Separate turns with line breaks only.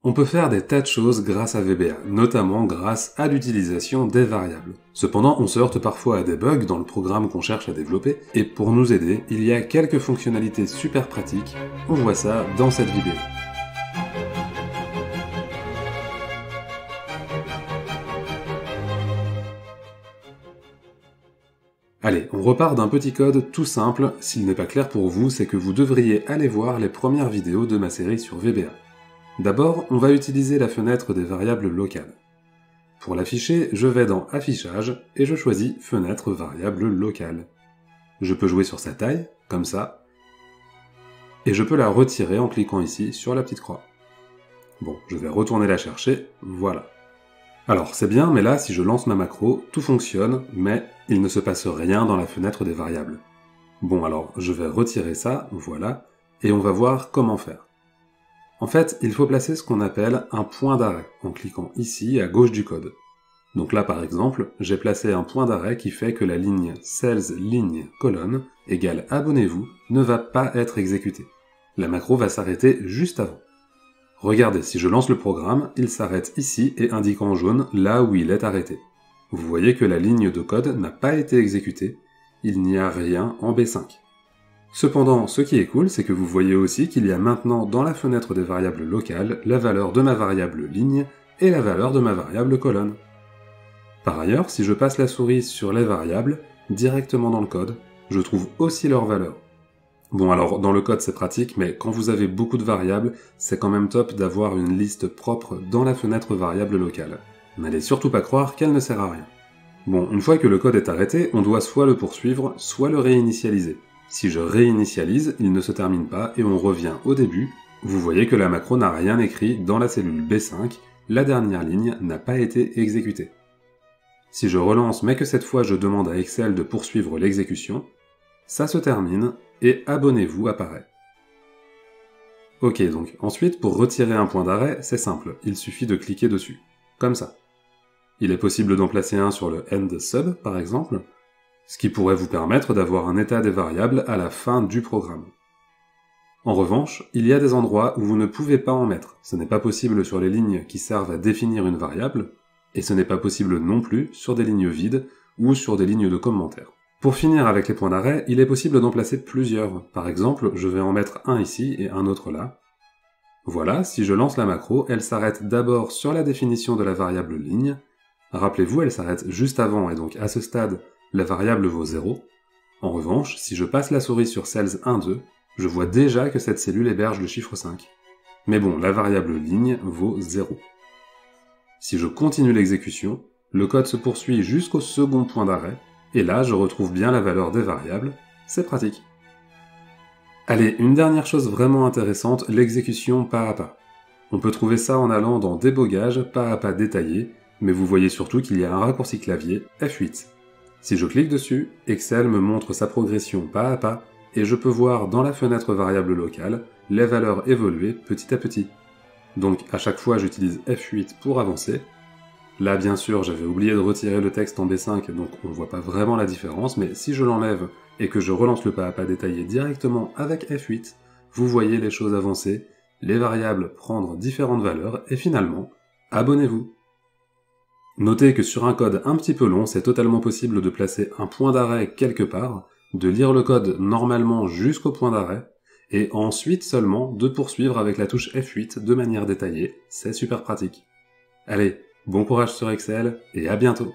On peut faire des tas de choses grâce à VBA, notamment grâce à l'utilisation des variables. Cependant, on se heurte parfois à des bugs dans le programme qu'on cherche à développer, et pour nous aider, il y a quelques fonctionnalités super pratiques. On voit ça dans cette vidéo. Allez, on repart d'un petit code tout simple. S'il n'est pas clair pour vous, c'est que vous devriez aller voir les premières vidéos de ma série sur VBA. D'abord, on va utiliser la fenêtre des variables locales. Pour l'afficher, je vais dans Affichage et je choisis Fenêtre variable locale. Je peux jouer sur sa taille, comme ça, et je peux la retirer en cliquant ici sur la petite croix. Bon, je vais retourner la chercher, voilà. Alors c'est bien, mais là, si je lance ma macro, tout fonctionne, mais il ne se passe rien dans la fenêtre des variables. Bon alors, je vais retirer ça, voilà, et on va voir comment faire. En fait, il faut placer ce qu'on appelle un point d'arrêt, en cliquant ici à gauche du code. Donc là par exemple, j'ai placé un point d'arrêt qui fait que la ligne sales ligne colonne égale abonnez-vous ne va pas être exécutée. La macro va s'arrêter juste avant. Regardez, si je lance le programme, il s'arrête ici et indique en jaune là où il est arrêté. Vous voyez que la ligne de code n'a pas été exécutée, il n'y a rien en B5. Cependant, ce qui est cool, c'est que vous voyez aussi qu'il y a maintenant dans la fenêtre des variables locales la valeur de ma variable ligne et la valeur de ma variable colonne. Par ailleurs, si je passe la souris sur les variables, directement dans le code, je trouve aussi leur valeur. Bon alors, dans le code c'est pratique, mais quand vous avez beaucoup de variables, c'est quand même top d'avoir une liste propre dans la fenêtre variable locale. N'allez surtout pas croire qu'elle ne sert à rien. Bon, une fois que le code est arrêté, on doit soit le poursuivre, soit le réinitialiser. Si je réinitialise, il ne se termine pas et on revient au début. Vous voyez que la macro n'a rien écrit dans la cellule B5, la dernière ligne n'a pas été exécutée. Si je relance mais que cette fois je demande à Excel de poursuivre l'exécution, ça se termine et abonnez-vous apparaît. Ok, donc ensuite pour retirer un point d'arrêt, c'est simple, il suffit de cliquer dessus, comme ça. Il est possible d'en placer un sur le end sub par exemple, ce qui pourrait vous permettre d'avoir un état des variables à la fin du programme. En revanche, il y a des endroits où vous ne pouvez pas en mettre. Ce n'est pas possible sur les lignes qui servent à définir une variable, et ce n'est pas possible non plus sur des lignes vides ou sur des lignes de commentaires. Pour finir avec les points d'arrêt, il est possible d'en placer plusieurs. Par exemple, je vais en mettre un ici et un autre là. Voilà, si je lance la macro, elle s'arrête d'abord sur la définition de la variable ligne. Rappelez-vous, elle s'arrête juste avant, et donc à ce stade, la variable vaut 0. En revanche, si je passe la souris sur Cells 1, 2, je vois déjà que cette cellule héberge le chiffre 5. Mais bon, la variable ligne vaut 0. Si je continue l'exécution, le code se poursuit jusqu'au second point d'arrêt, et là je retrouve bien la valeur des variables, c'est pratique. Allez, une dernière chose vraiment intéressante, l'exécution pas à pas. On peut trouver ça en allant dans Débogage, pas à pas détaillé, mais vous voyez surtout qu'il y a un raccourci clavier, F8. Si je clique dessus, Excel me montre sa progression pas à pas, et je peux voir dans la fenêtre variable locale les valeurs évoluer petit à petit. Donc à chaque fois j'utilise F8 pour avancer. Là bien sûr j'avais oublié de retirer le texte en B5, donc on voit pas vraiment la différence, mais si je l'enlève et que je relance le pas à pas détaillé directement avec F8, vous voyez les choses avancer, les variables prendre différentes valeurs, et finalement, abonnez-vous. Notez que sur un code un petit peu long, c'est totalement possible de placer un point d'arrêt quelque part, de lire le code normalement jusqu'au point d'arrêt, et ensuite seulement de poursuivre avec la touche F8 de manière détaillée, c'est super pratique. Allez, bon courage sur Excel, et à bientôt!